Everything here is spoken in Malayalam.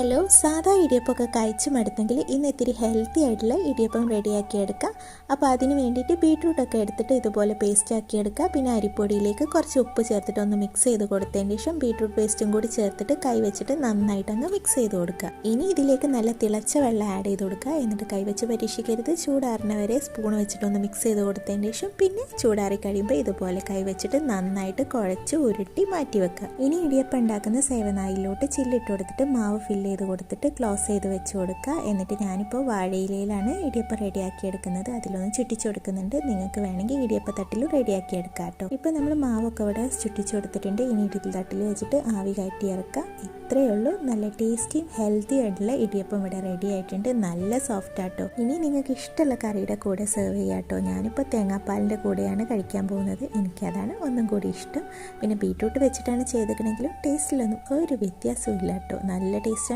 ഹലോ, സാധാ ഇടിയപ്പമൊക്കെ കഴിച്ച് മടുത്തെങ്കിൽ ഇന്ന് ഇത്തിരി ഹെൽത്തി ആയിട്ടുള്ള ഇടിയപ്പം റെഡിയാക്കി എടുക്കാം. അപ്പോൾ അതിന് വേണ്ടിയിട്ട് ബീട്രൂട്ടൊക്കെ എടുത്തിട്ട് ഇതുപോലെ പേസ്റ്റ് ആക്കി എടുക്കുക. പിന്നെ അരിപ്പൊടിയിലേക്ക് കുറച്ച് ഉപ്പ് ചേർത്തിട്ട് ഒന്ന് മിക്സ് ചെയ്ത് കൊടുത്തതിന് ശേഷം ബീട്രൂട്ട് പേസ്റ്റും കൂടി ചേർത്തിട്ട് കൈ വെച്ചിട്ട് നന്നായിട്ട് അങ്ങ് മിക്സ് ചെയ്ത് കൊടുക്കുക. ഇനി ഇതിലേക്ക് നല്ല തിളച്ച വെള്ളം ആഡ് ചെയ്ത് കൊടുക്കുക. എന്നിട്ട് കൈവച്ച് പരീക്ഷിക്കരുത്. ചൂടാറിന വരെ സ്പൂൺ വെച്ചിട്ടൊന്ന് മിക്സ് ചെയ്ത് കൊടുത്തതിന് ശേഷം പിന്നെ ചൂടാറി കഴിയുമ്പോൾ ഇതുപോലെ കൈ വെച്ചിട്ട് നന്നായിട്ട് കുഴച്ച് ഉരുട്ടി മാറ്റി വെക്കുക. ഇനി ഇടിയപ്പം ഉണ്ടാക്കുന്ന സേവനായിലോട്ട് ചില്ലിട്ട് കൊടുത്തിട്ട് മാവ് ഫില്ല് ചെയ്ത് കൊടുത്തിട്ട് ക്ലോസ് ചെയ്ത് വെച്ച് കൊടുക്കുക. എന്നിട്ട് ഞാനിപ്പോൾ വാഴയിലയിലാണ് ഇടിയപ്പം റെഡിയാക്കി എടുക്കുന്നത്. അതിലൊന്ന് ചുറ്റിച്ചു കൊടുക്കുന്നുണ്ട്. നിങ്ങൾക്ക് വേണമെങ്കിൽ ഇടിയപ്പ തട്ടിലും റെഡിയാക്കി എടുക്കാം കേട്ടോ. ഇപ്പോൾ നമ്മൾ മാവൊക്കെ ഇവിടെ ചുറ്റിച്ചു കൊടുത്തിട്ടുണ്ട്. ഇനി ഇടിയപ്പ തട്ടിൽ വെച്ചിട്ട് ആവി കയറ്റി ഇറക്കുക. ഇത്രയേ ഉള്ളൂ. നല്ല ടേസ്റ്റിയും ഹെൽത്തി ആയിട്ടുള്ള ഇടിയപ്പം ഇവിടെ റെഡി ആയിട്ടുണ്ട്. നല്ല സോഫ്റ്റ് ആട്ടോ. ഇനി നിങ്ങൾക്ക് ഇഷ്ടമുള്ള കറിയുടെ കൂടെ സെർവ് ചെയ്യാം കേട്ടോ. ഞാനിപ്പോൾ തേങ്ങാപ്പാലിൻ്റെ കൂടെയാണ് കഴിക്കാൻ പോകുന്നത്. എനിക്കതാണ് ഒന്നും കൂടി ഇഷ്ടം. പിന്നെ ബീട്രൂട്ട് വെച്ചിട്ടാണ് ചെയ്തിട്ടുണ്ടെങ്കിലും ടേസ്റ്റിലൊന്നും ഒരു വ്യത്യാസവും ഇല്ല കേട്ടോ. നല്ല ടേസ്റ്റാണ്.